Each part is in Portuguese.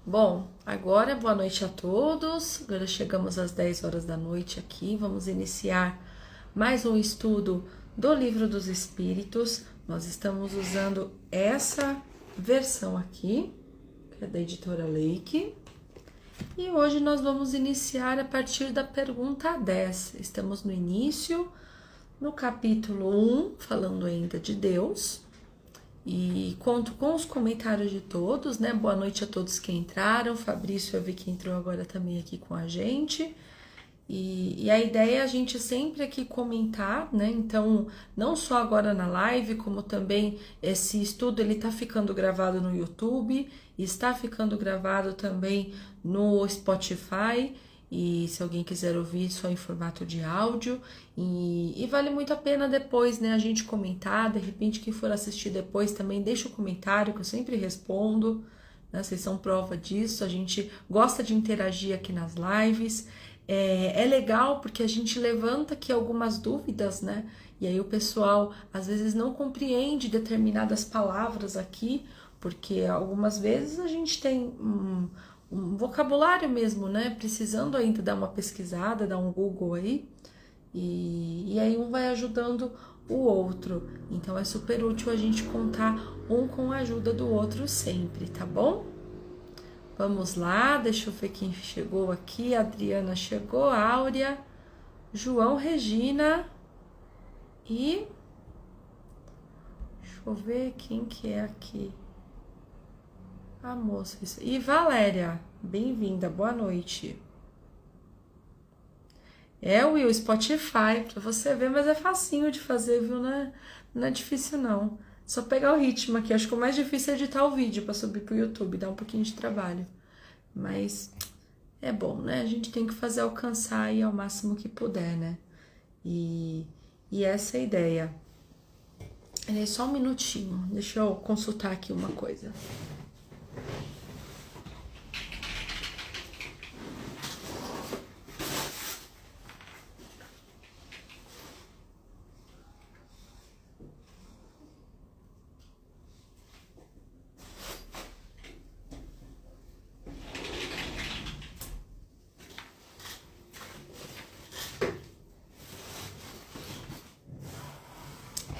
Bom, agora boa noite a todos. Agora chegamos às 10 horas da noite aqui. Vamos iniciar mais um estudo do Livro dos Espíritos. Nós estamos usando essa versão aqui, que é da editora Lake. E hoje nós vamos iniciar a partir da pergunta 10. Estamos no início, no capítulo 1, falando ainda de Deus. E conto com os comentários de todos, né? Boa noite a todos que entraram. Fabrício, eu vi que entrou agora também aqui com a gente. E a ideia é a gente sempre aqui comentar, né? Então, não só agora na live, como também esse estudo, ele tá ficando gravado no YouTube, está ficando gravado também no Spotify. E se alguém quiser ouvir, só em formato de áudio. E vale muito a pena depois, né, a gente comentar. De repente, quem for assistir depois também deixa o comentário, que eu sempre respondo, né? Vocês são prova disso. A gente gosta de interagir aqui nas lives. É legal porque a gente levanta aqui algumas dúvidas, né? E aí o pessoal às vezes não compreende determinadas palavras aqui, porque algumas vezes a gente tem um vocabulário mesmo, né? Precisando ainda dar uma pesquisada, dar um Google aí. E aí um vai ajudando o outro. Então é super útil a gente contar um com a ajuda do outro sempre, tá bom? Vamos lá, deixa eu ver quem chegou aqui. A Adriana chegou, a Áurea, João, Regina e... deixa eu ver quem que é aqui. A moça, isso. E Valéria, bem-vinda, boa noite. Will, Spotify, pra você ver, mas é facinho de fazer, viu? Não é difícil, não. Só pegar o ritmo aqui. Acho que o mais difícil é editar o vídeo pra subir pro YouTube, dá um pouquinho de trabalho. Mas é bom, né? A gente tem que fazer alcançar aí ao máximo que puder, né? E essa é a ideia. Só um minutinho, deixa eu consultar aqui uma coisa.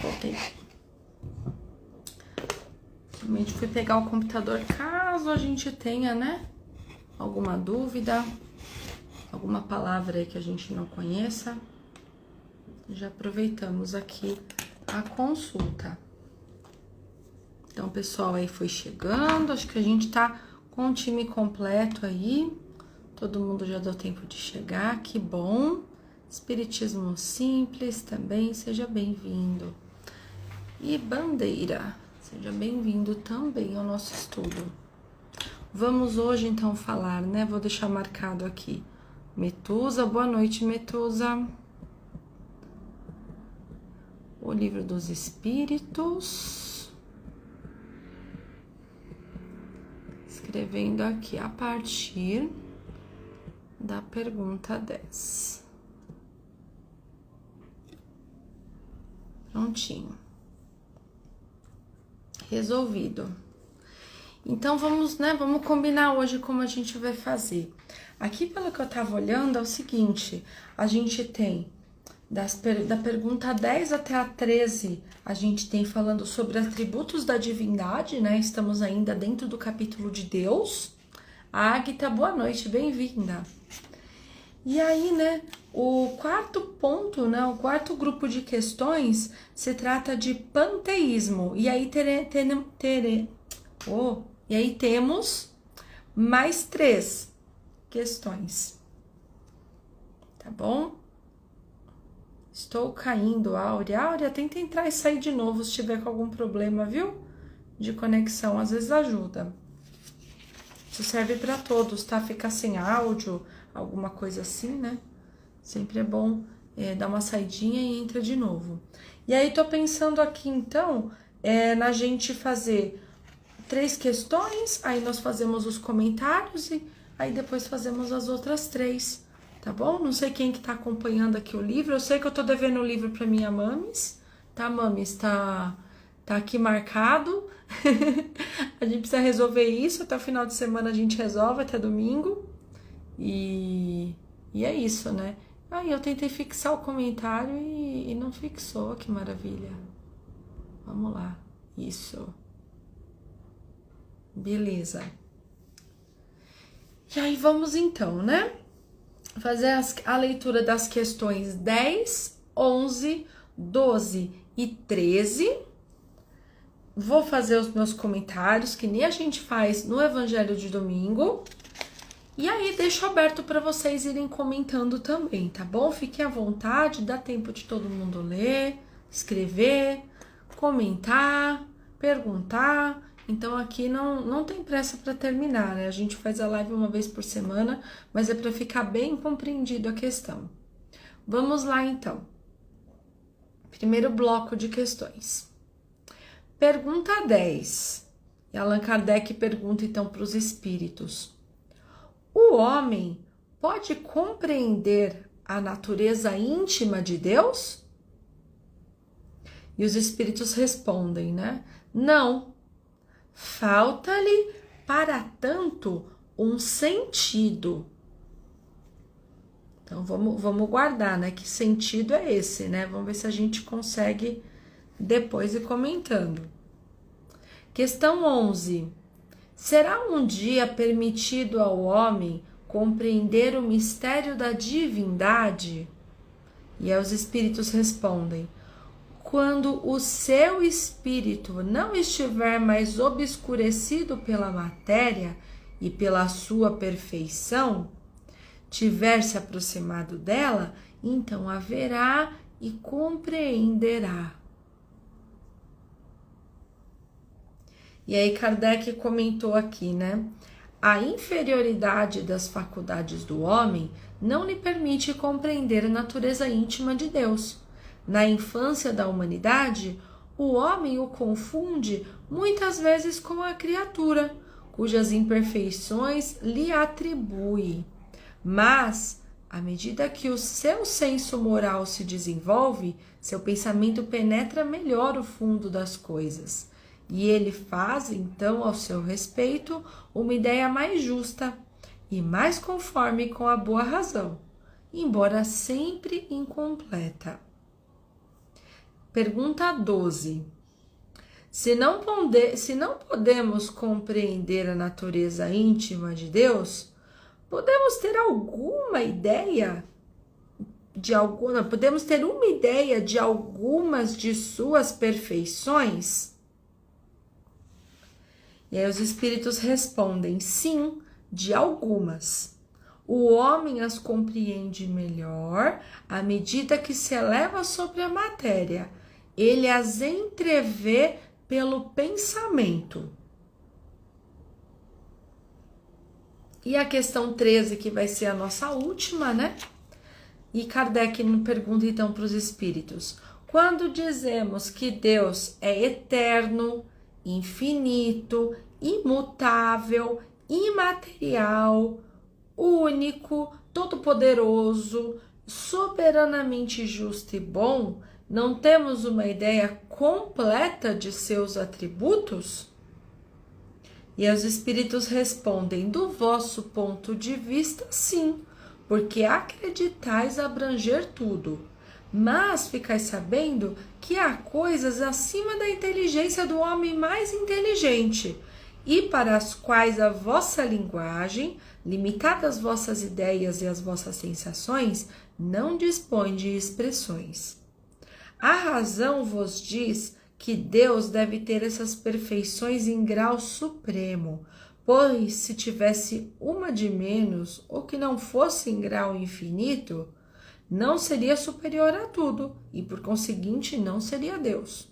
Voltei. Realmente fui pegar o computador caso a gente tenha, né? Alguma dúvida, alguma palavra aí que a gente não conheça. Já aproveitamos aqui a consulta. Então, o pessoal aí foi chegando, acho que a gente tá com o time completo aí. Todo mundo já deu tempo de chegar, que bom. Espiritismo simples também, seja bem-vindo. E Bandeira, seja bem-vindo também ao nosso estudo. Vamos hoje então falar, né? Vou deixar marcado aqui. Metusa, boa noite, Metusa. O Livro dos Espíritos. Escrevendo aqui a partir da pergunta 10. Prontinho. Resolvido. Então vamos, né? Vamos combinar hoje como a gente vai fazer. Aqui, pelo que eu tava olhando, é o seguinte: a gente tem da pergunta 10 até a 13, a gente tem falando sobre atributos da divindade, né? Estamos ainda dentro do capítulo de Deus. A Águita, boa noite, bem-vinda. E aí, né, o quarto ponto, né, o quarto grupo de questões se trata de panteísmo. E aí temos mais 3 questões. Tá bom? Estou caindo, Áurea. Áurea, tenta entrar e sair de novo se tiver com algum problema, viu? De conexão, às vezes ajuda. Isso serve para todos, tá? Ficar sem áudio, alguma coisa assim, né? Sempre é bom dar uma saidinha e entra de novo. E aí, tô pensando aqui, então, na gente fazer 3 questões, aí nós fazemos os comentários e aí depois fazemos as outras 3, tá bom? Não sei quem que tá acompanhando aqui o livro, eu sei que eu tô devendo o livro pra minha Mamis, tá, Mamis? Tá aqui marcado, A gente precisa resolver isso, até o final de semana a gente resolve, até domingo. E é isso, né? Aí eu tentei fixar o comentário e não fixou, que maravilha. Vamos lá, isso. Beleza. E aí vamos então, né? Fazer a leitura das questões 10, 11, 12 e 13. Vou fazer os meus comentários, que nem a gente faz no Evangelho de Domingo. E aí deixo aberto para vocês irem comentando também, tá bom? Fiquem à vontade, dá tempo de todo mundo ler, escrever, comentar, perguntar. Então aqui não tem pressa para terminar, né? A gente faz a live uma vez por semana, mas é para ficar bem compreendido a questão. Vamos lá então. Primeiro bloco de questões. Pergunta 10. E Allan Kardec pergunta então para os espíritos: o homem pode compreender a natureza íntima de Deus? E os espíritos respondem, né? Não. Falta-lhe, para tanto, um sentido. Então, vamos guardar, né? Que sentido é esse, né? Vamos ver se a gente consegue depois ir comentando. Questão 11. Será um dia permitido ao homem compreender o mistério da divindade? E aí os espíritos respondem: quando o seu espírito não estiver mais obscurecido pela matéria e pela sua perfeição, tiver se aproximado dela, então haverá e compreenderá. E aí Kardec comentou aqui, né? A inferioridade das faculdades do homem não lhe permite compreender a natureza íntima de Deus. Na infância da humanidade, o homem o confunde muitas vezes com a criatura, cujas imperfeições lhe atribui. Mas, à medida que o seu senso moral se desenvolve, seu pensamento penetra melhor o fundo das coisas. E ele faz, então, ao seu respeito, uma ideia mais justa e mais conforme com a boa razão, embora sempre incompleta. Pergunta 12. Se não podemos compreender a natureza íntima de Deus, podemos ter alguma ideia podemos ter uma ideia de algumas de suas perfeições? E aí os espíritos respondem: sim, de algumas. O homem as compreende melhor à medida que se eleva sobre a matéria. Ele as entrevê pelo pensamento. E a questão 13, que vai ser a nossa última, né? E Kardec pergunta então para os espíritos: quando dizemos que Deus é eterno, infinito, imutável, imaterial, único, todo-poderoso, soberanamente justo e bom, não temos uma ideia completa de seus atributos? E os espíritos respondem: do vosso ponto de vista, sim, porque acreditais abranger tudo. Mas ficais sabendo que há coisas acima da inteligência do homem mais inteligente, e para as quais a vossa linguagem, limitada às vossas ideias e às vossas sensações, não dispõe de expressões. A razão vos diz que Deus deve ter essas perfeições em grau supremo, pois se tivesse uma de menos, ou que não fosse em grau infinito, não seria superior a tudo e, por conseguinte, não seria Deus.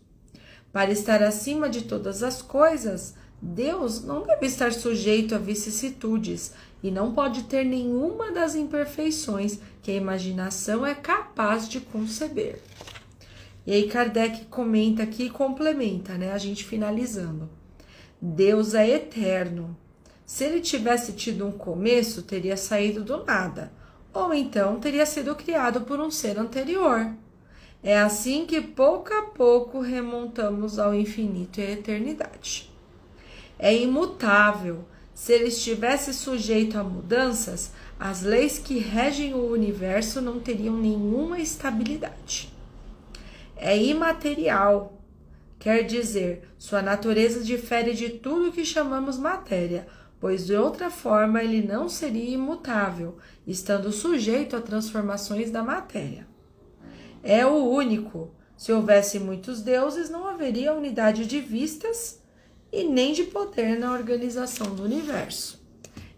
Para estar acima de todas as coisas, Deus não deve estar sujeito a vicissitudes e não pode ter nenhuma das imperfeições que a imaginação é capaz de conceber. E aí Kardec comenta aqui e complementa, né? A gente finalizando. Deus é eterno. Se ele tivesse tido um começo, teria saído do nada, ou então teria sido criado por um ser anterior. É assim que pouco a pouco remontamos ao infinito e à eternidade. é imutável. Se ele estivesse sujeito a mudanças, as leis que regem o universo não teriam nenhuma estabilidade. É imaterial, quer dizer, sua natureza difere de tudo que chamamos matéria, pois de outra forma ele não seria imutável, estando sujeito a transformações da matéria. É o único. Se houvesse muitos deuses, não haveria unidade de vistas e nem de poder na organização do universo.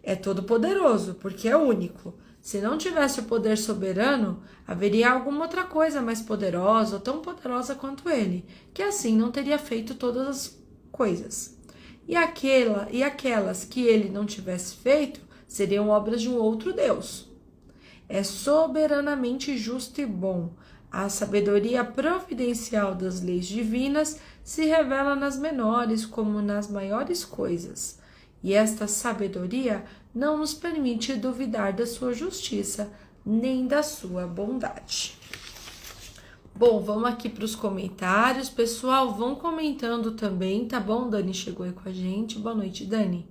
É todo-poderoso, porque é único. Se não tivesse o poder soberano, haveria alguma outra coisa mais poderosa ou tão poderosa quanto ele, que assim não teria feito todas as coisas. E aquelas que ele não tivesse feito seriam obras de um outro Deus. É soberanamente justo e bom. A sabedoria providencial das leis divinas se revela nas menores como nas maiores coisas. E esta sabedoria não nos permite duvidar da sua justiça, nem da sua bondade. Bom, vamos aqui para os comentários. Pessoal, vão comentando também, tá bom? Dani chegou aí com a gente. Boa noite, Dani.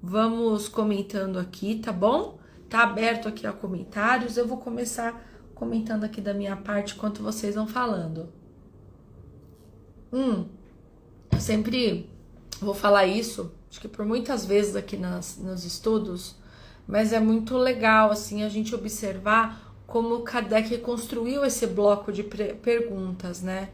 Vamos comentando aqui, tá bom? Tá aberto aqui a comentários. Eu vou começar comentando aqui da minha parte enquanto vocês vão falando. Eu sempre vou falar isso, acho que por muitas vezes aqui nos estudos, mas é muito legal assim a gente observar como Kardec construiu esse bloco de perguntas, né?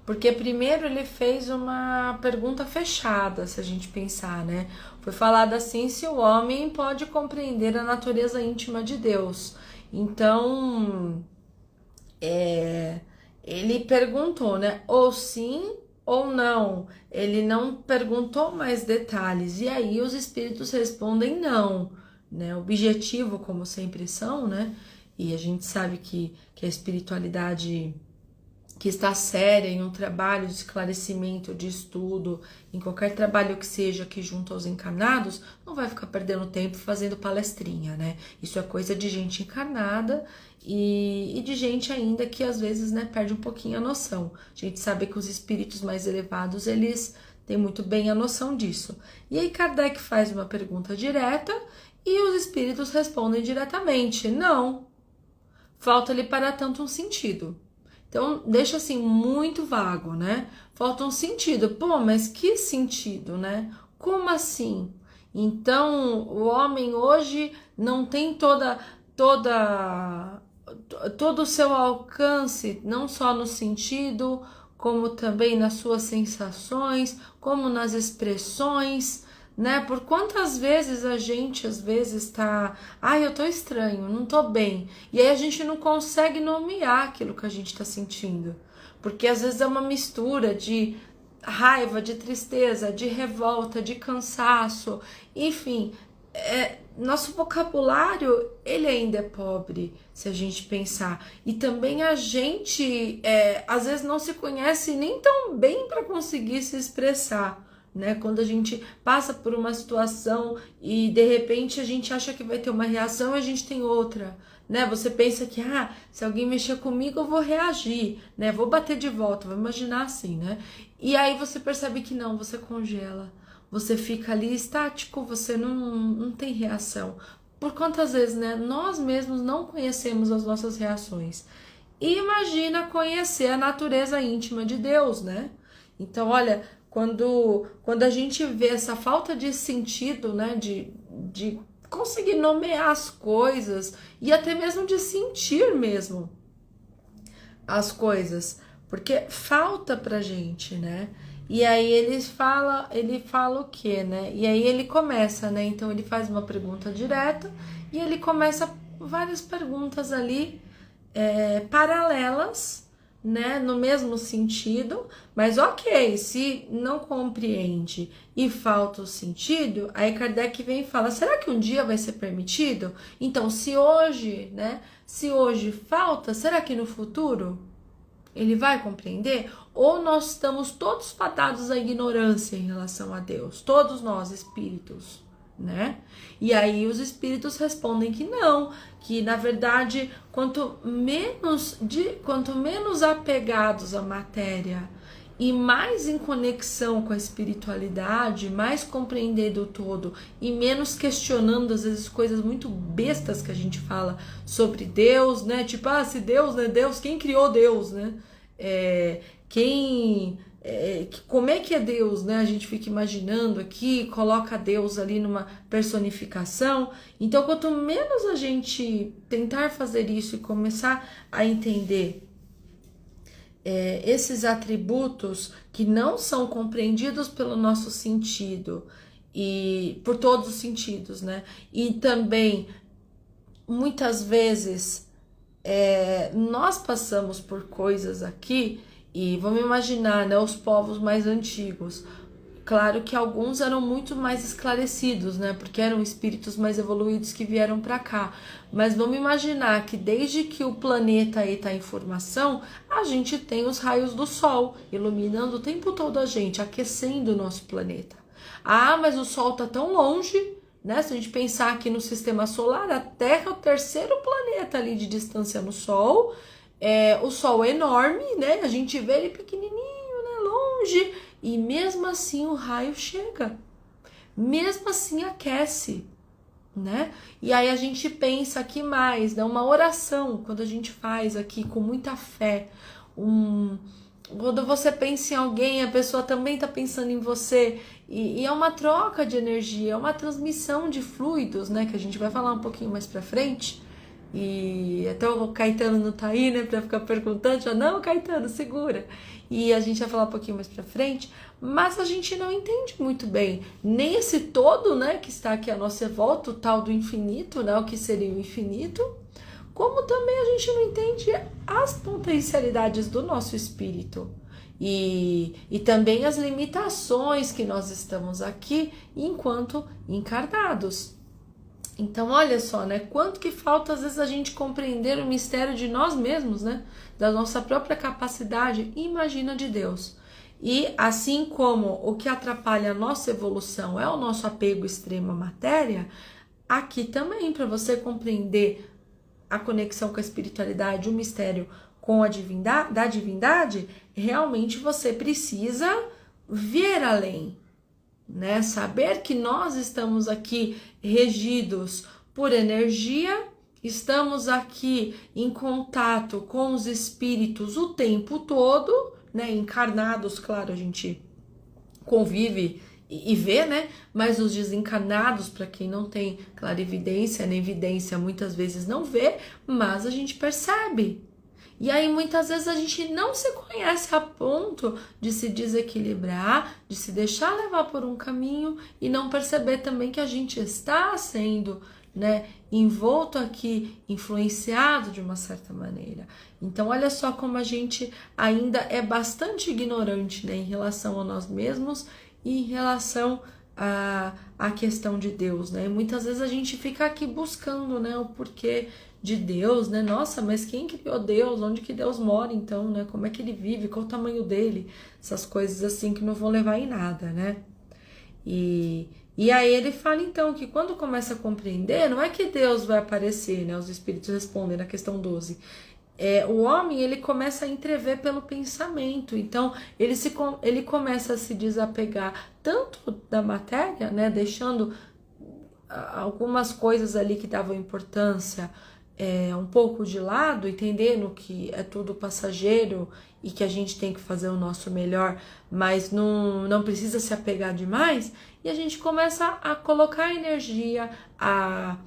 Porque primeiro ele fez uma pergunta fechada, se a gente pensar, né? Foi falado assim, se o homem pode compreender a natureza íntima de Deus. Então, ele perguntou, né? Ou sim ou não. Ele não perguntou mais detalhes. E aí os espíritos respondem não, né? Objetivo, como sempre são, né? E a gente sabe que a espiritualidade que está séria em um trabalho de esclarecimento, de estudo, em qualquer trabalho que seja aqui junto aos encarnados, não vai ficar perdendo tempo fazendo palestrinha, né? Isso é coisa de gente encarnada e de gente ainda que às vezes, né, perde um pouquinho a noção. A gente sabe que os espíritos mais elevados, eles têm muito bem a noção disso. E aí Kardec faz uma pergunta direta e os espíritos respondem diretamente, não. Falta-lhe para tanto um sentido. Então, deixa assim muito vago, né? Falta um sentido. Pô, mas que sentido, né? Como assim? Então, o homem hoje não tem todo o seu alcance, não só no sentido, como também nas suas sensações, como nas expressões, né? Por quantas vezes a gente às vezes tá, eu tô estranho, não tô bem. E aí a gente não consegue nomear aquilo que a gente tá sentindo. Porque às vezes é uma mistura de raiva, de tristeza, de revolta, de cansaço, enfim, nosso vocabulário, ele ainda é pobre, se a gente pensar. E também a gente, às vezes, não se conhece nem tão bem para conseguir se expressar, né? Quando a gente passa por uma situação e, de repente, a gente acha que vai ter uma reação e a gente tem outra, né? Você pensa que, se alguém mexer comigo, eu vou reagir, né? Vou bater de volta, vou imaginar assim, né? E aí você percebe que não, você congela. Você fica ali estático, você não tem reação. Por quantas vezes, né? Nós mesmos não conhecemos as nossas reações. E imagina conhecer a natureza íntima de Deus, né? Então, olha, quando a gente vê essa falta de sentido, né? De conseguir nomear as coisas e até mesmo de sentir mesmo as coisas. Porque falta pra gente, né? E aí ele fala o quê, né? E aí ele começa, né? Então ele faz uma pergunta direta e ele começa várias perguntas ali paralelas, né? No mesmo sentido, mas ok, se não compreende e falta o sentido, aí Kardec vem e fala, será que um dia vai ser permitido? Então, se hoje, né? Se hoje falta, será que no futuro ele vai compreender? Ou nós estamos todos fadados à ignorância em relação a Deus? Todos nós, espíritos, né? E aí os espíritos respondem que não, que na verdade, quanto menos apegados à matéria e mais em conexão com a espiritualidade, mais compreendendo o todo e menos questionando às vezes coisas muito bestas que a gente fala sobre Deus, né? Tipo, se Deus não é Deus, quem criou Deus, né? Como é que é Deus, né? A gente fica imaginando aqui, coloca Deus ali numa personificação. Então, quanto menos a gente tentar fazer isso e começar a entender esses atributos que não são compreendidos pelo nosso sentido e por todos os sentidos, né? E também muitas vezes nós passamos por coisas aqui e vamos imaginar, né, os povos mais antigos. Claro que alguns eram muito mais esclarecidos, né? Porque eram espíritos mais evoluídos que vieram para cá. Mas vamos imaginar que desde que o planeta aí está em formação, a gente tem os raios do Sol iluminando o tempo todo a gente, aquecendo o nosso planeta. Mas o Sol está tão longe, né? Se a gente pensar aqui no sistema solar, a Terra é o terceiro planeta ali de distância no Sol. O Sol é enorme, né? A gente vê ele pequenininho, né? Longe. E mesmo assim o raio chega, mesmo assim aquece, né? E aí a gente pensa aqui mais, né? Uma oração, quando a gente faz aqui com muita fé, quando você pensa em alguém, a pessoa também está pensando em você, e é uma troca de energia, é uma transmissão de fluidos, né? Que a gente vai falar um pouquinho mais pra frente. E até o Caetano não tá aí, né, pra ficar perguntando, já não, Caetano, segura. E a gente vai falar um pouquinho mais pra frente, mas a gente não entende muito bem nem esse todo, né, que está aqui à nossa volta, o tal do infinito, né, o que seria o infinito, como também a gente não entende as potencialidades do nosso espírito. E também as limitações que nós estamos aqui enquanto encarnados. Então, olha só, né? Quanto que falta, às vezes, a gente compreender o mistério de nós mesmos, né? Da nossa própria capacidade, imagina de Deus. E assim como o que atrapalha a nossa evolução é o nosso apego extremo à matéria, aqui também, para você compreender a conexão com a espiritualidade, o mistério com a divindade, realmente você precisa ver além, né? Saber que nós estamos aqui regidos por energia, estamos aqui em contato com os espíritos o tempo todo, né? Encarnados, claro, a gente convive e vê, né? Mas os desencarnados, para quem não tem clarividência nem evidência, muitas vezes não vê, mas a gente percebe. E aí muitas vezes a gente não se conhece a ponto de se desequilibrar, de se deixar levar por um caminho e não perceber também que a gente está sendo, né, envolto aqui, influenciado de uma certa maneira. Então olha só como a gente ainda é bastante ignorante, né, em relação a nós mesmos e em relação à questão de Deus, né? E muitas vezes a gente fica aqui buscando, né, o porquê de Deus, né? Nossa, mas quem criou Deus? Onde que Deus mora então, né? Como é que ele vive? Qual o tamanho dele? Essas coisas assim que não vão levar em nada, né? E aí ele fala então que quando começa a compreender, não é que Deus vai aparecer, né? Os espíritos respondem na questão 12. O homem, ele começa a entrever pelo pensamento, então ele começa a se desapegar tanto da matéria, né? Deixando algumas coisas ali que davam importância um pouco de lado, entendendo que é tudo passageiro e que a gente tem que fazer o nosso melhor, mas não precisa se apegar demais, e a gente começa a colocar energia, a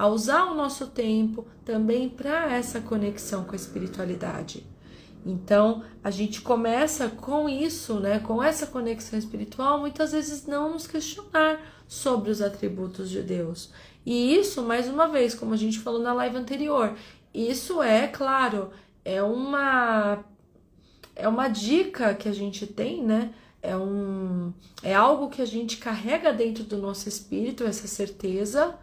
usar o nosso tempo também para essa conexão com a espiritualidade. Então, a gente começa com isso, né, com essa conexão espiritual, muitas vezes não nos questionar sobre os atributos de Deus. E isso, mais uma vez, como a gente falou na live anterior, isso claro, é uma dica que a gente tem, né? É algo que a gente carrega dentro do nosso espírito, essa certeza,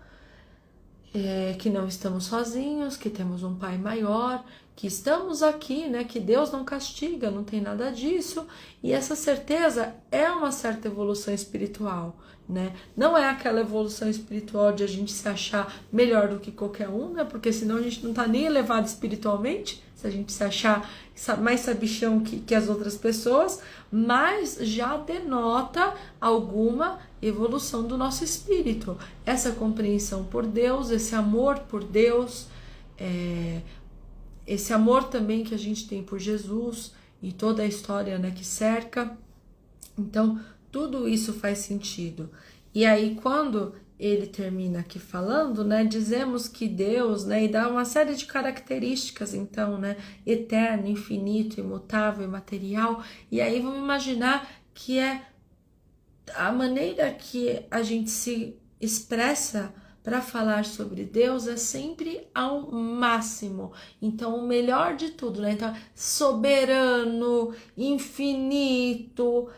que não estamos sozinhos, que temos um Pai maior, que estamos aqui, né? Que Deus não castiga, não tem nada disso. E essa certeza é uma certa evolução espiritual, né? Não é aquela evolução espiritual de a gente se achar melhor do que qualquer um, né? Porque senão a gente não tá nem elevado espiritualmente, se a gente se achar mais sabichão que as outras pessoas, mas já denota alguma evolução do nosso espírito. Essa compreensão por Deus, esse amor por Deus, esse amor também que a gente tem por Jesus e toda a história, né, que cerca. Então, tudo isso faz sentido. E aí, quando ele termina aqui falando, né, dizemos que Deus, né, e dá uma série de características, então, né, eterno, infinito, imutável, imaterial, e aí vamos imaginar que é a maneira que a gente se expressa para falar sobre Deus é sempre ao máximo. Então, o melhor de tudo, né? Então, soberano, infinito,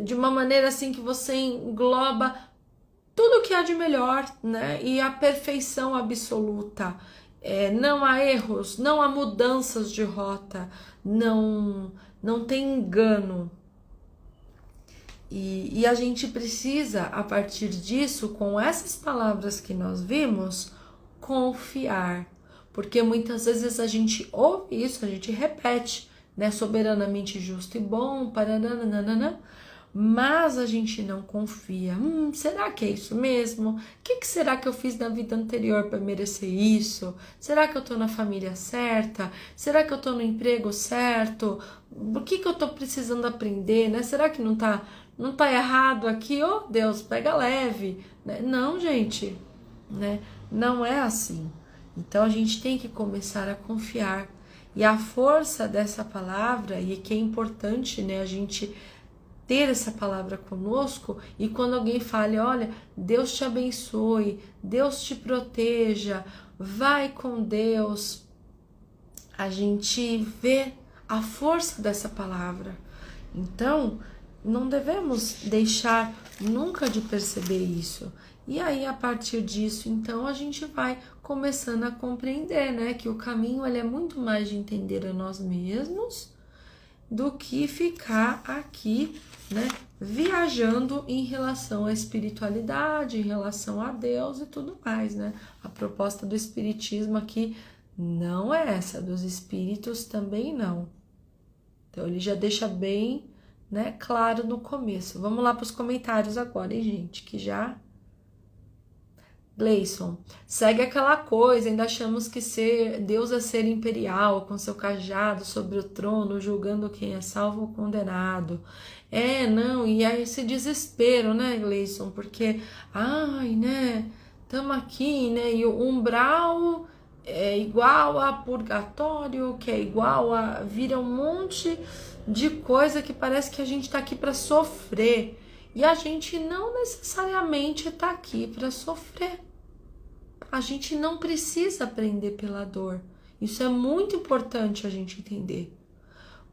de uma maneira assim que você engloba tudo que há de melhor, né? E a perfeição absoluta. Não há erros, não há mudanças de rota, não tem engano. E a gente precisa, a partir disso, com essas palavras que nós vimos, confiar. Porque muitas vezes a gente ouve isso, a gente repete, né? Soberanamente justo e bom, paranana, mas a gente não confia. Será que é isso mesmo? O que será que eu fiz na vida anterior para merecer isso? Será que eu tô na família certa? Será que eu tô no emprego certo? O que eu tô precisando aprender, né? Será que não tá errado aqui? Oh, Deus, pega leve, né? Não, gente, né? Não é assim. Então a gente tem que começar a confiar. E a força dessa palavra, e que é importante, né, a gente ter essa palavra conosco, e quando alguém fale, olha, Deus te abençoe, Deus te proteja, vai com Deus, a gente vê a força dessa palavra. Então, não devemos deixar nunca de perceber isso. E aí, a partir disso, então, a gente vai começando a compreender, né, que o caminho ele é muito mais de entender a nós mesmos do que ficar aqui, né, viajando em relação à espiritualidade, em relação a Deus e tudo mais, né? A proposta do espiritismo aqui não é essa, dos espíritos também não. Então ele já deixa bem, né, claro no começo. Vamos lá para os comentários agora, hein, gente, que já... Gleison, segue aquela coisa, ainda achamos que Deus é ser imperial, com seu cajado sobre o trono, julgando quem é salvo ou condenado. Não, e aí esse desespero, né, Gleison, porque, né, estamos aqui, né, e o umbral é igual a purgatório, que é igual a... vira um monte de coisa que parece que a gente está aqui para sofrer. E a gente não necessariamente está aqui para sofrer. A gente não precisa aprender pela dor. Isso é muito importante a gente entender.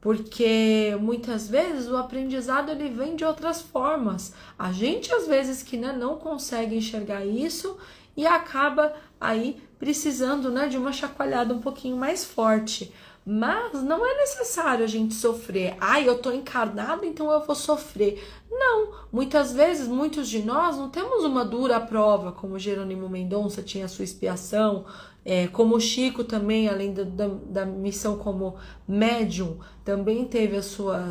Porque muitas vezes o aprendizado ele vem de outras formas. A gente às vezes que, né, não consegue enxergar isso e acaba aí precisando, né, de uma chacoalhada um pouquinho mais forte. Mas não é necessário a gente sofrer. Eu tô encarnado, então eu vou sofrer. Não, muitas vezes, muitos de nós não temos uma dura prova, como Jerônimo Mendonça tinha a sua expiação, como o Chico também, além da missão como médium, também teve as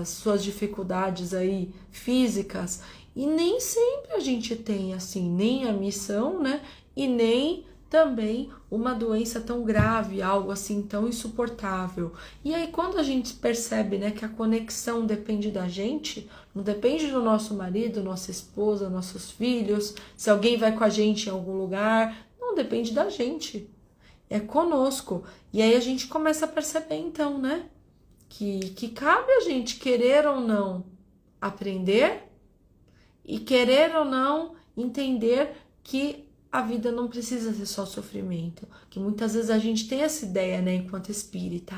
suas dificuldades aí físicas. E nem sempre a gente tem, assim, nem a missão, né, e nem... também uma doença tão grave, algo assim tão insuportável. E aí quando a gente percebe, né, que a conexão depende da gente, não depende do nosso marido, nossa esposa, nossos filhos, se alguém vai com a gente em algum lugar, não depende da gente, é conosco. E aí a gente começa a perceber então, né, que cabe a gente querer ou não aprender e querer ou não entender que a vida não precisa ser só sofrimento, que muitas vezes a gente tem essa ideia, né, enquanto espírita,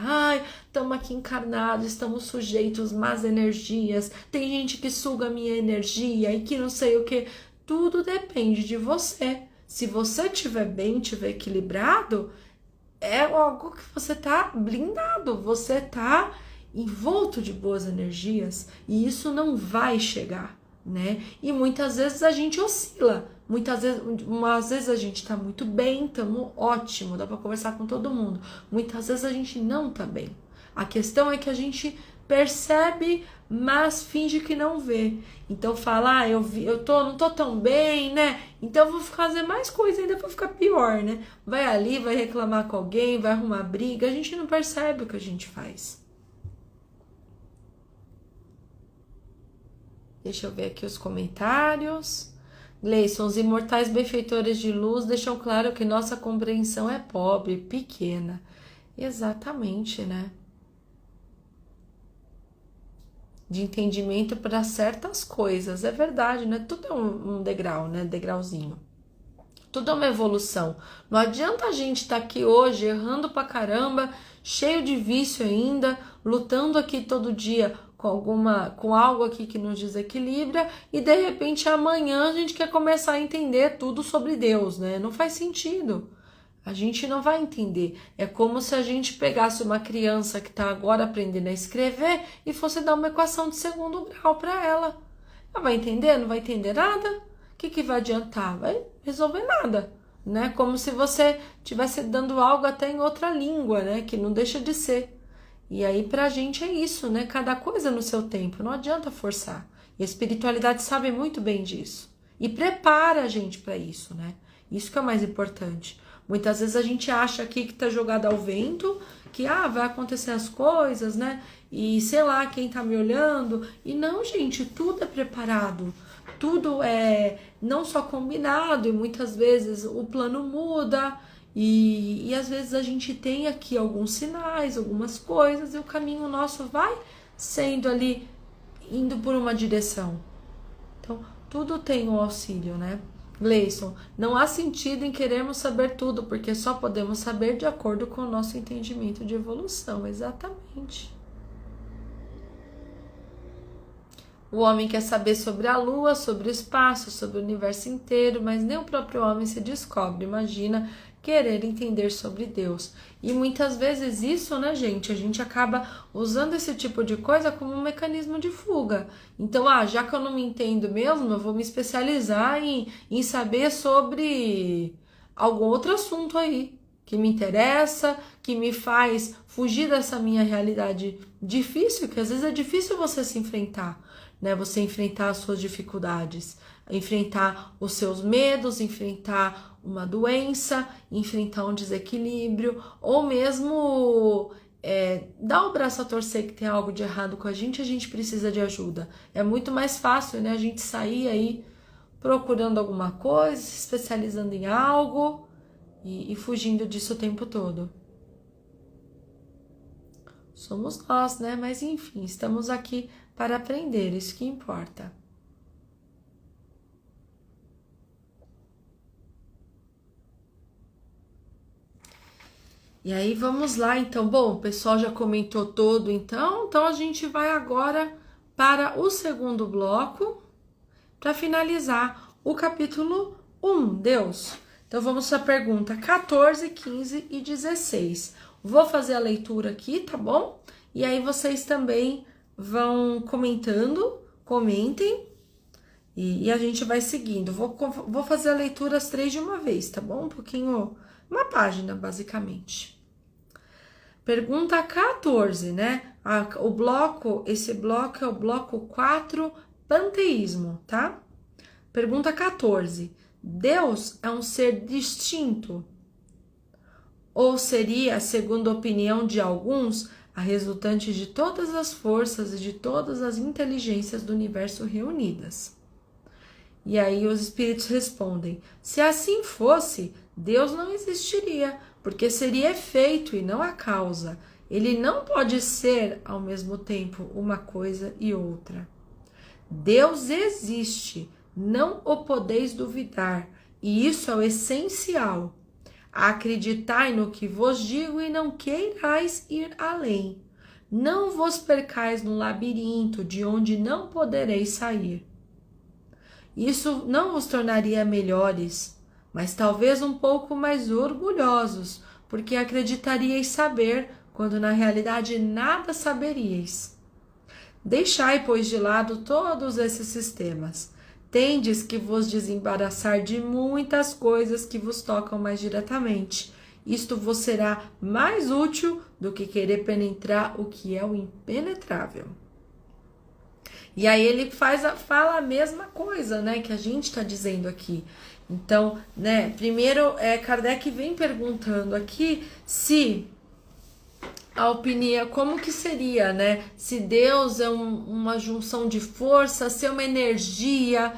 estamos aqui encarnados, estamos sujeitos às más energias, tem gente que suga a minha energia e que não sei o que, tudo depende de você, Se você estiver bem, estiver equilibrado, é algo que você tá blindado, você tá envolto de boas energias e isso não vai chegar, né? E muitas vezes a gente oscila, umas vezes a gente tá muito bem, tamo ótimo, dá para conversar com todo mundo. Muitas vezes a gente não tá bem. A questão é que a gente percebe, mas finge que não vê. Então fala, não tô tão bem, né? Então eu vou fazer mais coisa ainda pra ficar pior, né? Vai ali, vai reclamar com alguém, vai arrumar briga, a gente não percebe o que a gente faz. Deixa eu ver aqui os comentários. Gleison, os imortais benfeitores de luz deixam claro que nossa compreensão é pobre, pequena. Exatamente, né? De entendimento para certas coisas. É verdade, né? Tudo é um degrau, né? Degrauzinho. Tudo é uma evolução. Não adianta a gente estar aqui hoje errando pra caramba, cheio de vício ainda, lutando aqui todo dia com algo aqui que nos desequilibra e de repente amanhã a gente quer começar a entender tudo sobre Deus, né? Não faz sentido. A gente não vai entender. É como se a gente pegasse uma criança que está agora aprendendo a escrever e fosse dar uma equação de segundo grau para ela. Ela vai entender? Não vai entender nada? O que vai adiantar? Vai resolver nada, né? Como se você estivesse dando algo até em outra língua, né? Que não deixa de ser. E aí pra gente é isso, né? Cada coisa no seu tempo, não adianta forçar. E a espiritualidade sabe muito bem disso. E prepara a gente para isso, né? Isso que é o mais importante. Muitas vezes a gente acha aqui que tá jogado ao vento, que vai acontecer as coisas, né? E sei lá quem tá me olhando. E não, gente, tudo é preparado. Tudo é não só combinado, e muitas vezes o plano muda. E às vezes a gente tem aqui alguns sinais, algumas coisas, e o caminho nosso vai sendo ali, indo por uma direção. Então, tudo tem um auxílio, né? Gleison, não há sentido em querermos saber tudo, porque só podemos saber de acordo com o nosso entendimento de evolução. Exatamente. O homem quer saber sobre a Lua, sobre o espaço, sobre o universo inteiro, mas nem o próprio homem se descobre. Imagina querer entender sobre Deus. E muitas vezes isso, né, gente, a gente acaba usando esse tipo de coisa como um mecanismo de fuga. Então, já que eu não me entendo mesmo, eu vou me especializar em saber sobre algum outro assunto aí, que me interessa, que me faz fugir dessa minha realidade difícil, que às vezes é difícil você se enfrentar, né? Você enfrentar as suas dificuldades, enfrentar os seus medos, enfrentar uma doença, enfrentar um desequilíbrio, ou mesmo dar o braço a torcer que tem algo de errado com a gente precisa de ajuda. É muito mais fácil, né? A gente sair aí procurando alguma coisa, se especializando em algo e fugindo disso o tempo todo. Somos nós, né? Mas enfim, estamos aqui para aprender, isso que importa. E aí vamos lá, então. Bom, o pessoal já comentou todo, então a gente vai agora para o segundo bloco para finalizar o capítulo 1, Deus. Então vamos à pergunta 14, 15 e 16. Vou fazer a leitura aqui, tá bom? E aí vocês também vão comentando, comentem e a gente vai seguindo. Vou fazer a leitura as 3 de uma vez, tá bom? Um pouquinho, uma página basicamente. Pergunta 14, né? Esse bloco é o bloco 4, panteísmo, tá? Pergunta 14. Deus é um ser distinto? Ou seria, segundo a opinião de alguns, a resultante de todas as forças e de todas as inteligências do universo reunidas? E aí os espíritos respondem: se assim fosse, Deus não existiria, porque seria efeito e não a causa. Ele não pode ser, ao mesmo tempo, uma coisa e outra. Deus existe, não o podeis duvidar, e isso é o essencial. Acreditai no que vos digo e não queirais ir além. Não vos percais no labirinto de onde não podereis sair. Isso não vos tornaria melhores, mas talvez um pouco mais orgulhosos, porque acreditaríeis saber, quando na realidade nada saberíeis. Deixai, pois, de lado todos esses sistemas. Tendes que vos desembaraçar de muitas coisas que vos tocam mais diretamente. Isto vos será mais útil do que querer penetrar o que é o impenetrável. E aí ele fala a mesma coisa, né, que a gente está dizendo aqui. Então, né, primeiro Kardec vem perguntando aqui se a opinião, como que seria, né? Se Deus é uma junção de força, se é uma energia,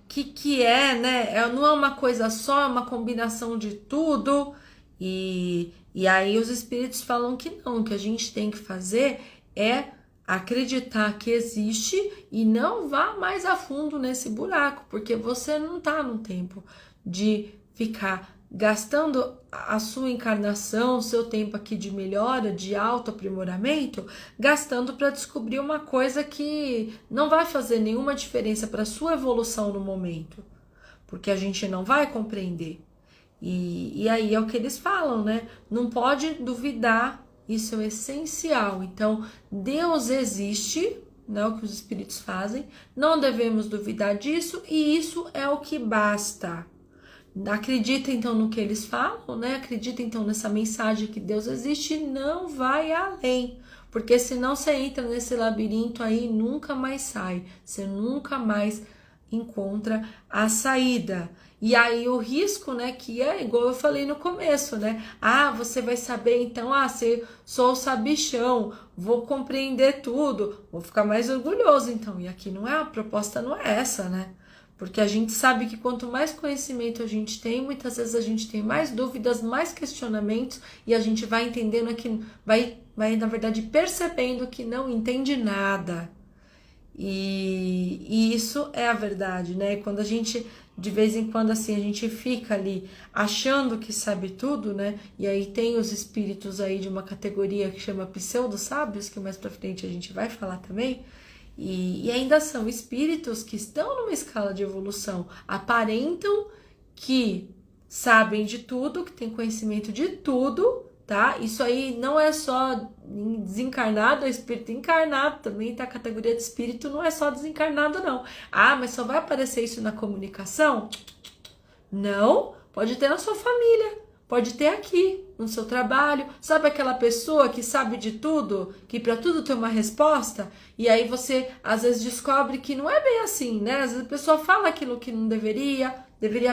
que é, né? Não é uma coisa só, é uma combinação de tudo. E aí os espíritos falam que não, que a gente tem que fazer é acreditar que existe e não vá mais a fundo nesse buraco, porque você não está no tempo de ficar gastando a sua encarnação, seu tempo aqui de melhora, de autoaprimoramento, gastando para descobrir uma coisa que não vai fazer nenhuma diferença para a sua evolução no momento, porque a gente não vai compreender. E aí é o que eles falam, né? Não pode duvidar, isso é essencial. Então, Deus existe, né? O que os espíritos fazem, não devemos duvidar disso, e isso é o que basta. Acredita então no que eles falam, né? Acredita então nessa mensagem que Deus existe e não vai além. Porque senão você entra nesse labirinto aí e nunca mais sai. Você nunca mais encontra a saída. E aí o risco, né, que é igual eu falei no começo, né? Ah, você vai saber então, sou o sabichão, vou compreender tudo, vou ficar mais orgulhoso então. E aqui não é, a proposta não é essa, né? Porque a gente sabe que quanto mais conhecimento a gente tem, muitas vezes a gente tem mais dúvidas, mais questionamentos, e a gente vai entendendo que vai na verdade percebendo que não entende nada. E isso é a verdade, né? Quando a gente, de vez em quando, assim, a gente fica ali achando que sabe tudo, né? E aí tem os espíritos aí de uma categoria que chama pseudo-sábios, que mais pra frente a gente vai falar também. E ainda são espíritos que estão numa escala de evolução, aparentam que sabem de tudo, que têm conhecimento de tudo, tá? Isso aí não é só desencarnado, é espírito encarnado também, tá? A categoria de espírito não é só desencarnado, não. Ah, mas só vai aparecer isso na comunicação? Não, pode ter na sua família. Pode ter aqui, no seu trabalho. Sabe aquela pessoa que sabe de tudo? Que para tudo tem uma resposta? E aí você, às vezes, descobre que não é bem assim, né? Às vezes a pessoa fala aquilo que não deveria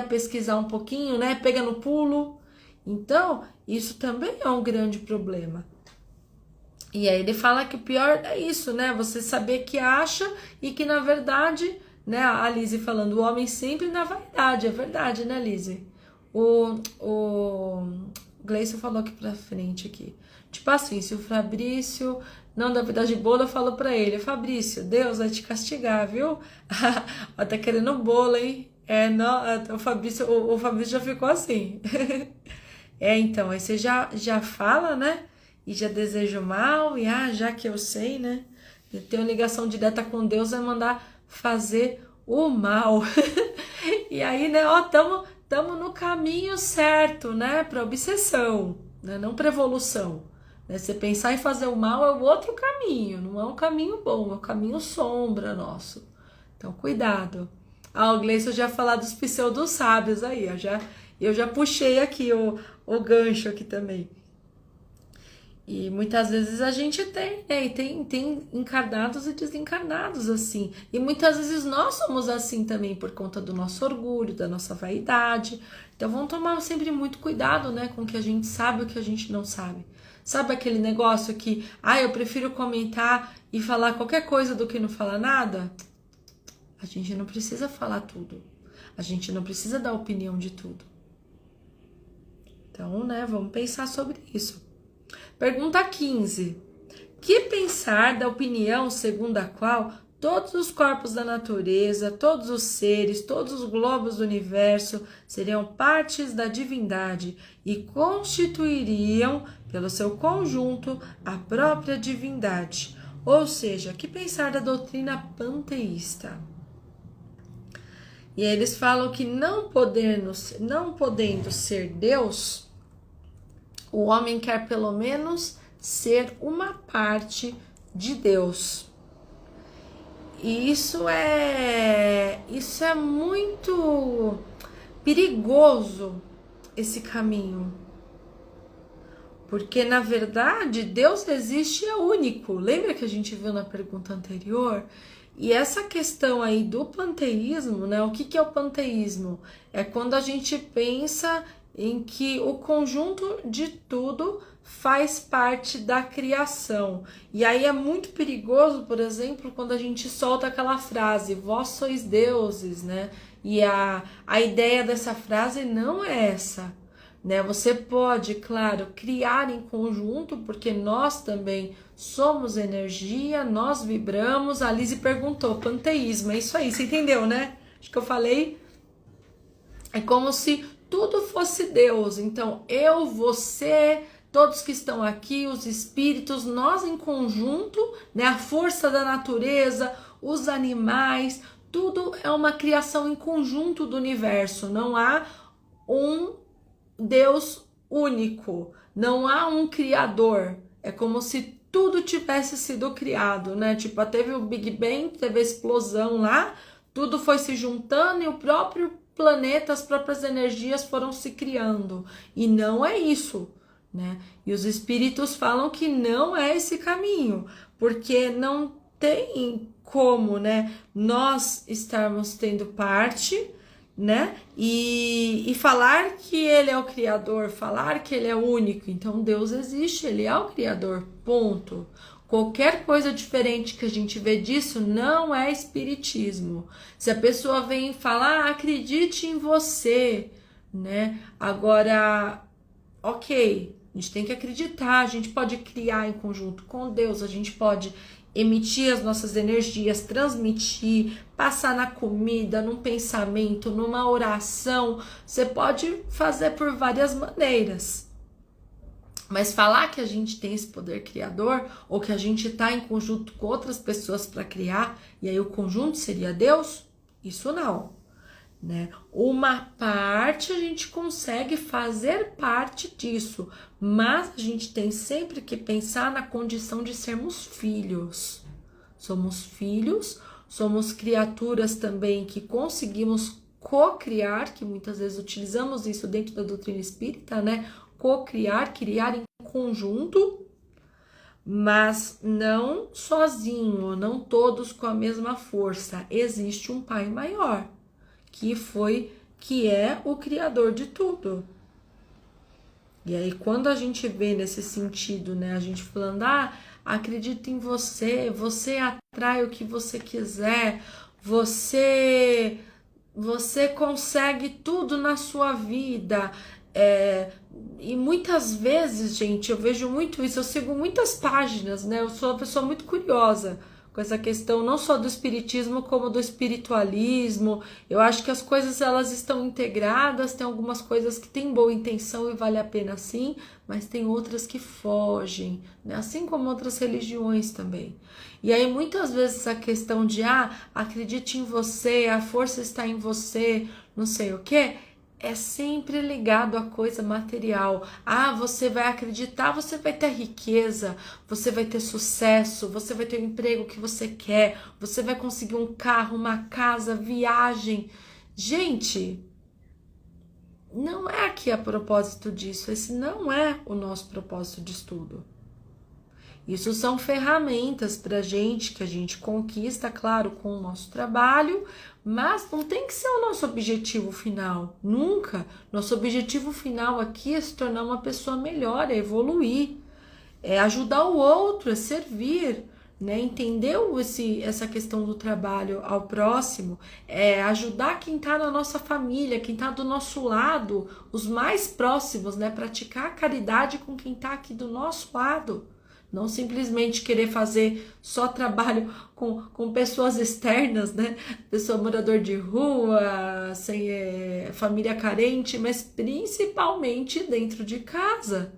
pesquisar um pouquinho, né? Pega no pulo. Então, isso também é um grande problema. E aí ele fala que o pior é isso, né? Você saber que acha e que, na verdade, né? A Lise falando, o homem sempre na vaidade. É verdade, né, Lise? O Gleison falou aqui pra frente aqui. Tipo assim, se o Fabrício não dá pedaço de bolo, eu falo pra ele, Fabrício, Deus vai te castigar, viu? Tá querendo bolo, hein? Não, o Fabrício já ficou assim. Então, aí você já fala, né? E já deseja o mal, e já que eu sei, né? Eu tenho ligação direta com Deus, vai mandar fazer o mal. E aí, né, estamos no caminho certo, né, para obsessão, né, não para evolução. Né? Você pensar em fazer o mal é o outro caminho, não é um caminho bom, é um caminho sombra nosso. Então, cuidado. O Gleison já falou dos pseudo-sábios aí, eu já puxei aqui o gancho aqui também. E muitas vezes a gente tem, né? E tem encarnados e desencarnados assim. E muitas vezes nós somos assim também por conta do nosso orgulho, da nossa vaidade. Então vamos tomar sempre muito cuidado, né? Com o que a gente sabe e o que a gente não sabe. Sabe aquele negócio que, eu prefiro comentar e falar qualquer coisa do que não falar nada? A gente não precisa falar tudo. A gente não precisa dar opinião de tudo. Então, né? Vamos pensar sobre isso. Pergunta 15. Que pensar da opinião segundo a qual todos os corpos da natureza, todos os seres, todos os globos do universo seriam partes da divindade e constituiriam, pelo seu conjunto, a própria divindade? Ou seja, que pensar da doutrina panteísta? E eles falam que não podendo ser Deus, o homem quer pelo menos ser uma parte de Deus. E isso é muito perigoso, esse caminho. Porque, na verdade, Deus existe e é único. Lembra que a gente viu na pergunta anterior? E essa questão aí do panteísmo, né? O que é o panteísmo? É quando a gente pensa em que o conjunto de tudo faz parte da criação. E aí é muito perigoso, por exemplo, quando a gente solta aquela frase, vós sois deuses, né? E a ideia dessa frase não é essa, né? Você pode, claro, criar em conjunto, porque nós também somos energia, nós vibramos. A Lise perguntou, panteísmo, é isso aí, você entendeu, né? Acho que eu falei. É como se tudo fosse Deus. Então, eu, você, todos que estão aqui, os espíritos, nós em conjunto, né? A força da natureza, os animais, tudo é uma criação em conjunto do universo. Não há um Deus único, não há um criador. É como se tudo tivesse sido criado, né? Tipo, teve o Big Bang, teve a explosão lá, tudo foi se juntando e o próprio planeta, as próprias energias foram se criando. E não é isso, né? E os espíritos falam que não é esse caminho, porque não tem como, né, nós estarmos tendo parte, né? E falar que ele é o criador, falar que ele é único. Então Deus existe, ele é o criador, ponto. Qualquer coisa diferente que a gente vê disso não é espiritismo. Se a pessoa vem falar, acredite em você, né? Agora, ok, a gente tem que acreditar, a gente pode criar em conjunto com Deus, a gente pode emitir as nossas energias, transmitir, passar na comida, num pensamento, numa oração. Você pode fazer por várias maneiras. Mas falar que a gente tem esse poder criador, ou que a gente está em conjunto com outras pessoas para criar, e aí o conjunto seria Deus, isso não, né? Uma parte a gente consegue fazer parte disso, mas a gente tem sempre que pensar na condição de sermos filhos. Somos filhos, somos criaturas também que conseguimos co-criar, que muitas vezes utilizamos isso dentro da doutrina espírita, né? Co-criar, criar em conjunto, mas não sozinho, não todos com a mesma força. Existe um Pai maior, que é o criador de tudo. E aí quando a gente vê nesse sentido, né, a gente falando, acredita em você, você atrai o que você quiser, você consegue tudo na sua vida. E muitas vezes, gente, eu vejo muito isso, eu sigo muitas páginas, né? Eu sou uma pessoa muito curiosa com essa questão, não só do espiritismo, como do espiritualismo. Eu acho que as coisas, elas estão integradas, tem algumas coisas que têm boa intenção e vale a pena sim, mas tem outras que fogem, né? Assim como outras religiões também. E aí, muitas vezes, a questão de, acredite em você, a força está em você, não sei o quê, é sempre ligado a coisa material. Você vai acreditar, você vai ter riqueza, você vai ter sucesso, você vai ter o emprego que você quer, você vai conseguir um carro, uma casa, viagem. Gente, não é aqui a propósito disso, esse não é o nosso propósito de estudo. Isso são ferramentas para gente, que a gente conquista, claro, com o nosso trabalho, mas não tem que ser o nosso objetivo final, nunca. Nosso objetivo final aqui é se tornar uma pessoa melhor, é evoluir, é ajudar o outro, é servir, né? Entendeu essa questão do trabalho ao próximo? É ajudar quem está na nossa família, quem está do nosso lado, os mais próximos, né? Praticar a caridade com quem está aqui do nosso lado. Não simplesmente querer fazer só trabalho com pessoas externas, né? Pessoa morador de rua, sem família carente, mas principalmente dentro de casa,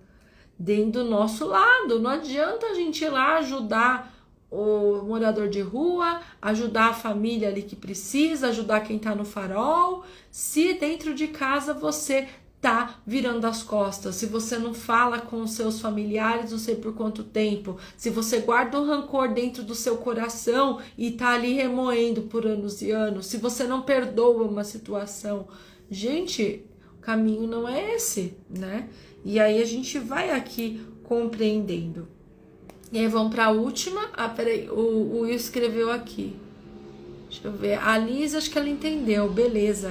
dentro do nosso lado. Não adianta a gente ir lá ajudar o morador de rua, ajudar a família ali que precisa, ajudar quem tá no farol. Se dentro de casa você tá virando as costas, se você não fala com os seus familiares, não sei por quanto tempo, se você guarda um rancor dentro do seu coração e tá ali remoendo por anos e anos, se você não perdoa uma situação, gente, o caminho não é esse, né? E aí a gente vai aqui compreendendo. E aí vamos para a última. Ah, peraí, o Will escreveu aqui. Deixa eu ver. A Liz, acho que ela entendeu. Beleza.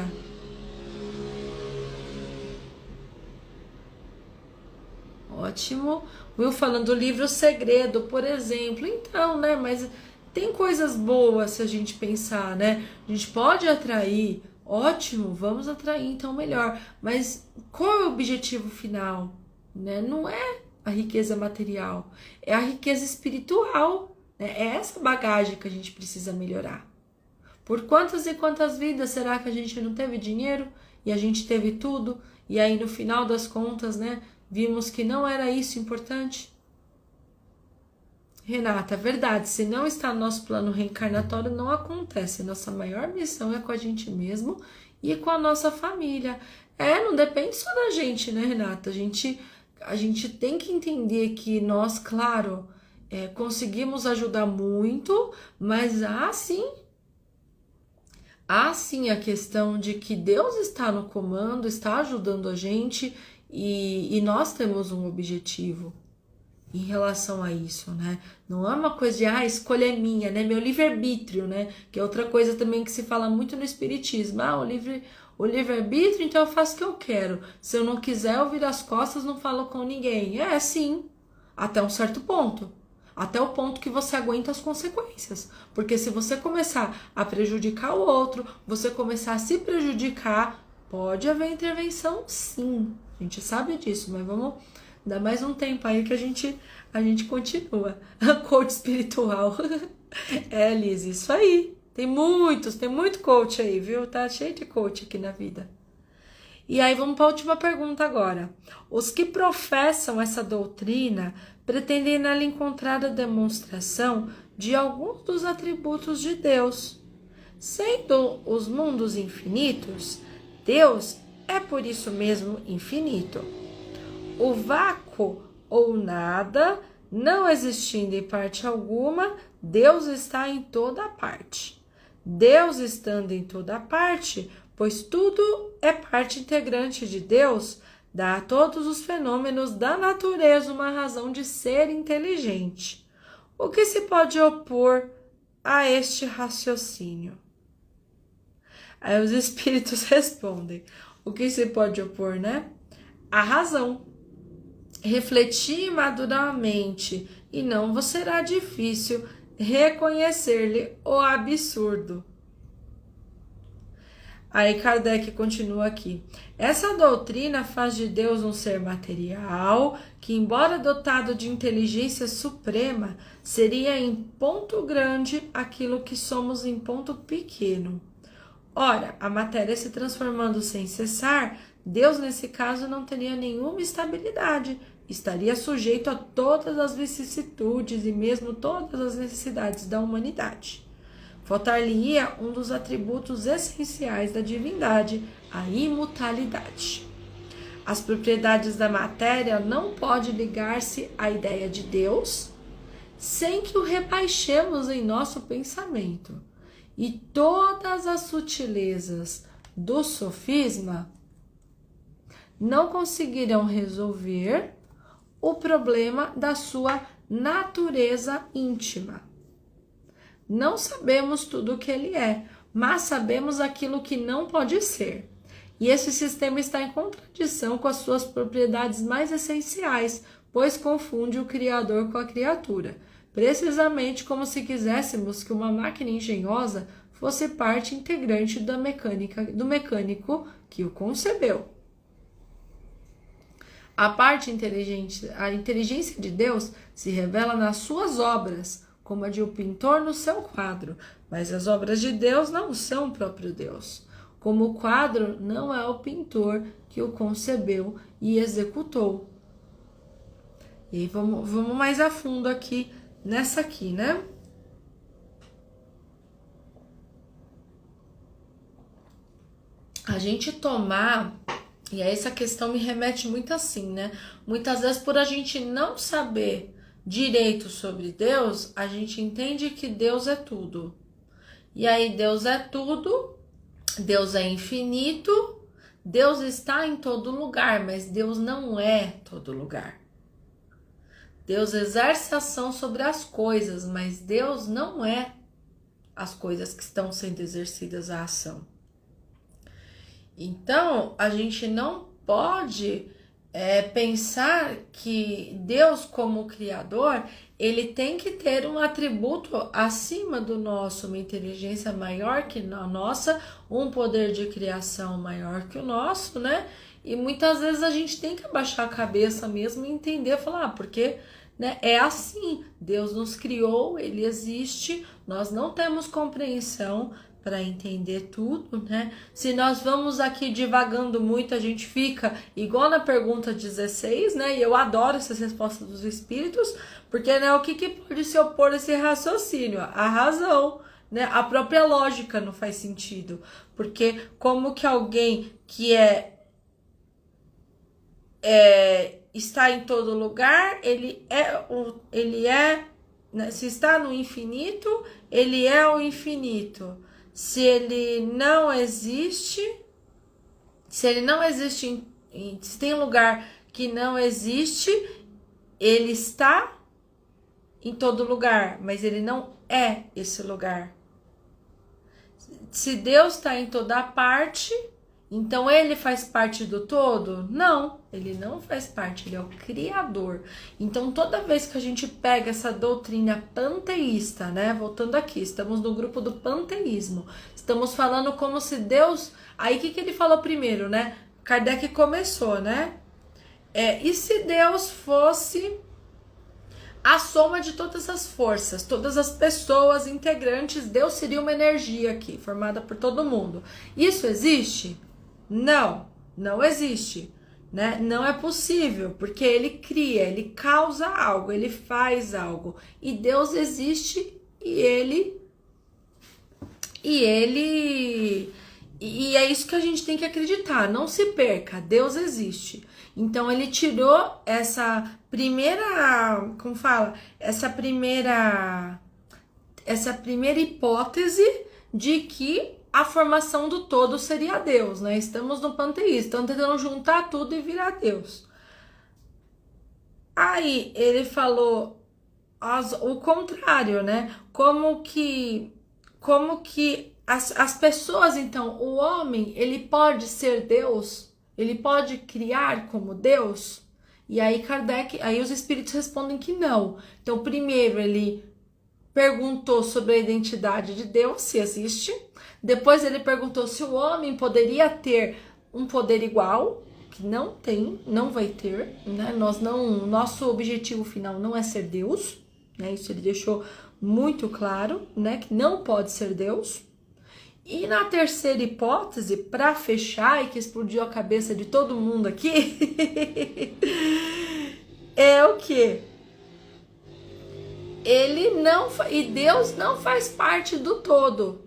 Ótimo. Will falando do livro Segredo, por exemplo. Então, né? Mas tem coisas boas se a gente pensar, né? A gente pode atrair. Ótimo, vamos atrair então melhor. Mas qual é o objetivo final? Né? Não é a riqueza material, é a riqueza espiritual, né? É essa bagagem que a gente precisa melhorar. Por quantas e quantas vidas será que a gente não teve dinheiro e a gente teve tudo e aí no final das contas, né, vimos que não era isso importante? Renata, verdade, se não está no nosso plano reencarnatório, não acontece. Nossa maior missão é com a gente mesmo e com a nossa família. Não depende só da gente, né, Renata? A gente tem que entender que nós, claro, conseguimos ajudar muito, mas há sim a questão de que Deus está no comando, está ajudando a gente e nós temos um objetivo em relação a isso, né? Não é uma coisa de, escolha é minha, né? Meu livre-arbítrio, né? Que é outra coisa também que se fala muito no espiritismo. O livre-arbítrio, então eu faço o que eu quero. Se eu não quiser, eu viro as costas, não falo com ninguém. Sim, até um certo ponto. Até o ponto que você aguenta as consequências. Porque se você começar a prejudicar o outro, você começar a se prejudicar, pode haver intervenção, sim. A gente sabe disso, mas vamos dar mais um tempo aí que a gente continua. Coach espiritual. Liz, isso aí. Tem muito coach aí, viu? Tá cheio de coach aqui na vida. E aí vamos para a última pergunta agora. Os que professam essa doutrina pretendem nela encontrar a demonstração de alguns dos atributos de Deus. Sendo os mundos infinitos, Deus é por isso mesmo infinito. O vácuo ou nada, não existindo em parte alguma, Deus está em toda parte. Deus estando em toda parte, pois tudo é parte integrante de Deus, dá a todos os fenômenos da natureza uma razão de ser inteligente. O que se pode opor a este raciocínio? Aí os espíritos respondem. O que se pode opor, né? A razão. Refletir maduramente e não vos será difícil reconhecer-lhe o absurdo. Aí Kardec continua aqui. Essa doutrina faz de Deus um ser material que, embora dotado de inteligência suprema, seria em ponto grande aquilo que somos em ponto pequeno. Ora, a matéria se transformando sem cessar, Deus nesse caso não teria nenhuma estabilidade, estaria sujeito a todas as vicissitudes e mesmo todas as necessidades da humanidade. Faltar-lhe-ia um dos atributos essenciais da divindade, a imutabilidade. As propriedades da matéria não podem ligar-se à ideia de Deus sem que o rebaixemos em nosso pensamento. E todas as sutilezas do sofisma não conseguirão resolver o problema da sua natureza íntima. Não sabemos tudo o que ele é, mas sabemos aquilo que não pode ser. E esse sistema está em contradição com as suas propriedades mais essenciais, pois confunde o Criador com a criatura, precisamente como se quiséssemos que uma máquina engenhosa fosse parte integrante da mecânica do mecânico que o concebeu. A inteligência de Deus se revela nas suas obras, como a de um pintor no seu quadro, mas as obras de Deus não são o próprio Deus. Como o quadro não é o pintor que o concebeu e executou. E aí vamos mais a fundo aqui, nessa aqui, né? a gente tomar, e aí essa questão me remete muito assim, né? Muitas vezes por a gente não saber direito sobre Deus, a gente entende que Deus é tudo. E aí Deus é tudo, Deus é infinito, Deus está em todo lugar, mas Deus não é todo lugar. Deus exerce ação sobre as coisas, mas Deus não é as coisas que estão sendo exercidas a ação. Então, a gente não pode pensar que Deus, como Criador, ele tem que ter um atributo acima do nosso, uma inteligência maior que a nossa, um poder de criação maior que o nosso, né? E muitas vezes a gente tem que abaixar a cabeça mesmo e entender, falar, porque né, é assim, Deus nos criou, ele existe, nós não temos compreensão para entender tudo, né? Se nós vamos aqui divagando muito, a gente fica igual na pergunta 16, né? E eu adoro essas respostas dos espíritos, porque né, o que pode se opor a esse raciocínio? A razão, né? A própria lógica não faz sentido, porque como que alguém que está em todo lugar, ele é, né? Se está no infinito, ele é o infinito. Se ele não existe, se tem um lugar que não existe, ele está em todo lugar, mas ele não é esse lugar. Se Deus está em toda parte, então ele faz parte do todo? Não, ele não faz parte, ele é o Criador. Então toda vez que a gente pega essa doutrina panteísta, né? Voltando aqui, estamos no grupo do panteísmo. Estamos falando como se Deus... Aí o que ele falou primeiro, né? Kardec começou, né? E se Deus fosse a soma de todas as forças, todas as pessoas integrantes, Deus seria uma energia aqui, formada por todo mundo. Isso existe? Não, não existe, né? Não é possível, porque ele cria, ele causa algo, ele faz algo. E Deus existe e é isso que a gente tem que acreditar. Não se perca, Deus existe. Então ele tirou essa primeira, como fala, essa primeira hipótese de que a formação do todo seria Deus, né? Estamos no panteísmo, estamos tentando juntar tudo e virar Deus. Aí ele falou o contrário, né? Como que as pessoas, então, o homem, ele pode ser Deus? Ele pode criar como Deus? E aí aí os espíritos respondem que não. Então, primeiro ele perguntou sobre a identidade de Deus, se existe. Depois ele perguntou se o homem poderia ter um poder igual, que não tem, não vai ter, né? Nosso objetivo final não é ser Deus, né? Isso ele deixou muito claro, né? Que não pode ser Deus. E na terceira hipótese, para fechar e que explodiu a cabeça de todo mundo aqui, é o quê? Deus não faz parte do todo.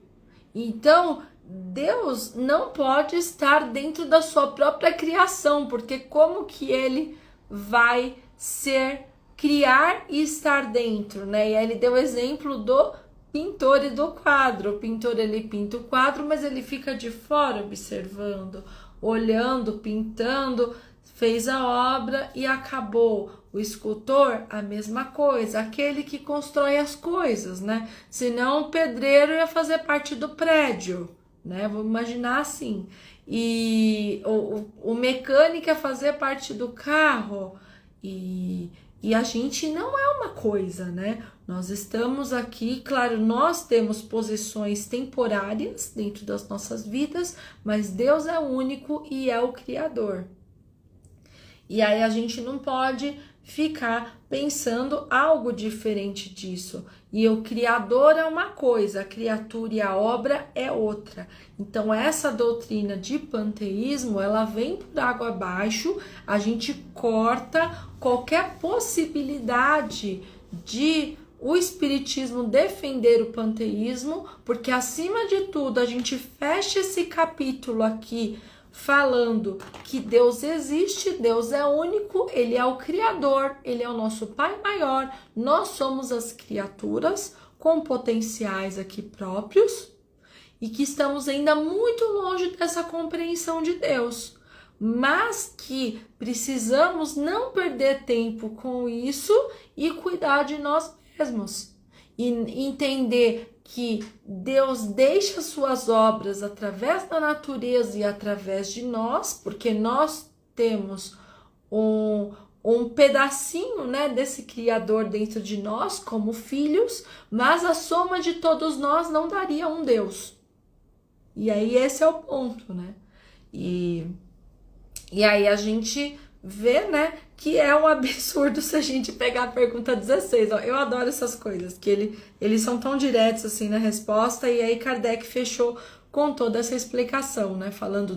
Então, Deus não pode estar dentro da sua própria criação, porque como que ele vai criar e estar dentro, né? E aí ele deu o exemplo do pintor e do quadro. O pintor, ele pinta o quadro, mas ele fica de fora observando, olhando, pintando, fez a obra e acabou. O escultor, a mesma coisa, aquele que constrói as coisas, né? Senão o pedreiro ia fazer parte do prédio, né? Vamos imaginar assim. E o mecânico ia fazer parte do carro. E a gente não é uma coisa, né? Nós estamos aqui, claro, nós temos posições temporárias dentro das nossas vidas, mas Deus é único e é o Criador. E aí a gente não pode ficar pensando algo diferente disso. E o Criador é uma coisa, a criatura e a obra é outra. Então essa doutrina de panteísmo, ela vem por água abaixo, a gente corta qualquer possibilidade de o espiritismo defender o panteísmo, porque acima de tudo a gente fecha esse capítulo aqui falando que Deus existe, Deus é único, Ele é o Criador, Ele é o nosso Pai maior, nós somos as criaturas com potenciais aqui próprios e que estamos ainda muito longe dessa compreensão de Deus, mas que precisamos não perder tempo com isso e cuidar de nós mesmos e entender que Deus deixa suas obras através da natureza e através de nós, porque nós temos um pedacinho, né, desse Criador dentro de nós como filhos, mas a soma de todos nós não daria um Deus. E aí esse é o ponto, né? E aí a gente vê, né, que é um absurdo se a gente pegar a pergunta 16. Ó, eu adoro essas coisas, que eles são tão diretos assim na resposta, e aí Kardec fechou com toda essa explicação, né, falando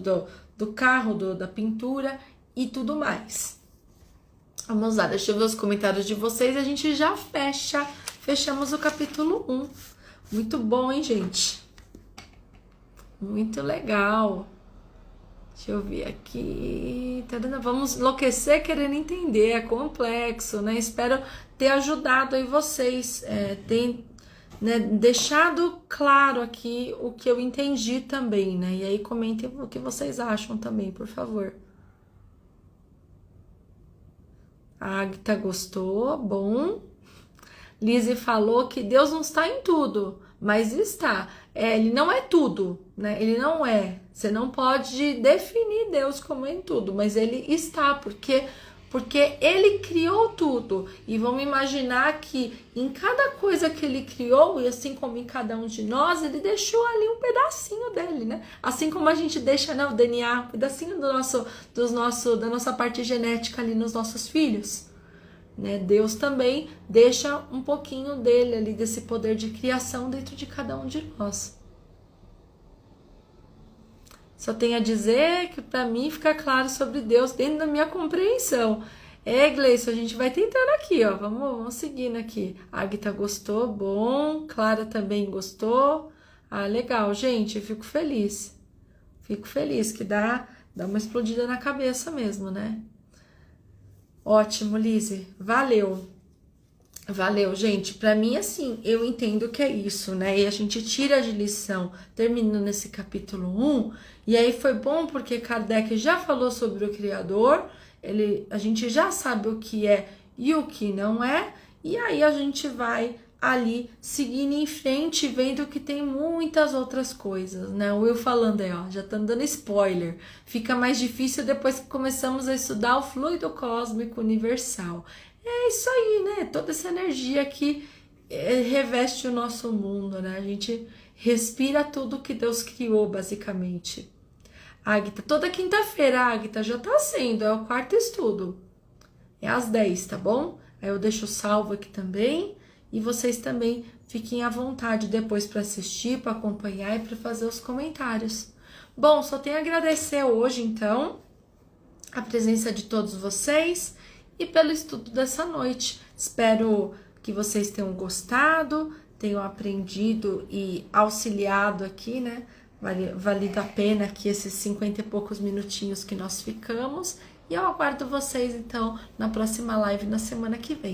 do carro, da pintura e tudo mais. Vamos lá, deixa eu ver os comentários de vocês e a gente já fechamos o capítulo 1. Muito bom, hein, gente? Muito legal. Deixa eu ver aqui. Vamos enlouquecer querendo entender. É complexo, né? Espero ter ajudado aí vocês. Ter, né, deixado claro aqui o que eu entendi também, né? E aí comentem o que vocês acham também, por favor. A Agatha gostou, bom. Lizzie falou que Deus não está em tudo, mas está. Ele não é tudo, né? Ele não é. Você não pode definir Deus como em tudo, mas ele está, porque ele criou tudo. E vamos imaginar que em cada coisa que ele criou, e assim como em cada um de nós, ele deixou ali um pedacinho dele, né? Assim como a gente deixa, né, o DNA, um pedacinho da nossa parte genética ali nos nossos filhos. Né? Deus também deixa um pouquinho dele ali, desse poder de criação dentro de cada um de nós. Só tenho a dizer que para mim fica claro sobre Deus dentro da minha compreensão. Gleison, a gente vai tentando aqui, ó. Vamos seguindo aqui. A Agatha gostou, bom. Clara também gostou. Ah, legal, gente, eu fico feliz. Fico feliz que dá uma explodida na cabeça mesmo, né? Ótimo, Lizzie. Valeu. Valeu, gente. Pra mim, assim, eu entendo que é isso, né? E a gente tira de lição, terminando esse capítulo 1. E aí foi bom porque Kardec já falou sobre o Criador. A gente já sabe o que é e o que não é. E aí a gente vai ali seguindo em frente, vendo que tem muitas outras coisas, né? O Will falando aí, ó, já tá dando spoiler. Fica mais difícil depois que começamos a estudar o fluido cósmico universal. É isso aí, né? Toda essa energia que reveste o nosso mundo, né? A gente respira tudo que Deus criou, basicamente. Agatha, toda quinta-feira, Agatha, já tá sendo, é o quarto estudo. É às 10, tá bom? Aí eu deixo salvo aqui também. E vocês também fiquem à vontade depois para assistir, para acompanhar e para fazer os comentários. Bom, só tenho a agradecer hoje, então, a presença de todos vocês e pelo estudo dessa noite. Espero que vocês tenham gostado, tenham aprendido e auxiliado aqui, né? Valido a pena aqui esses 50 e poucos minutinhos que nós ficamos. E eu aguardo vocês, então, na próxima live na semana que vem.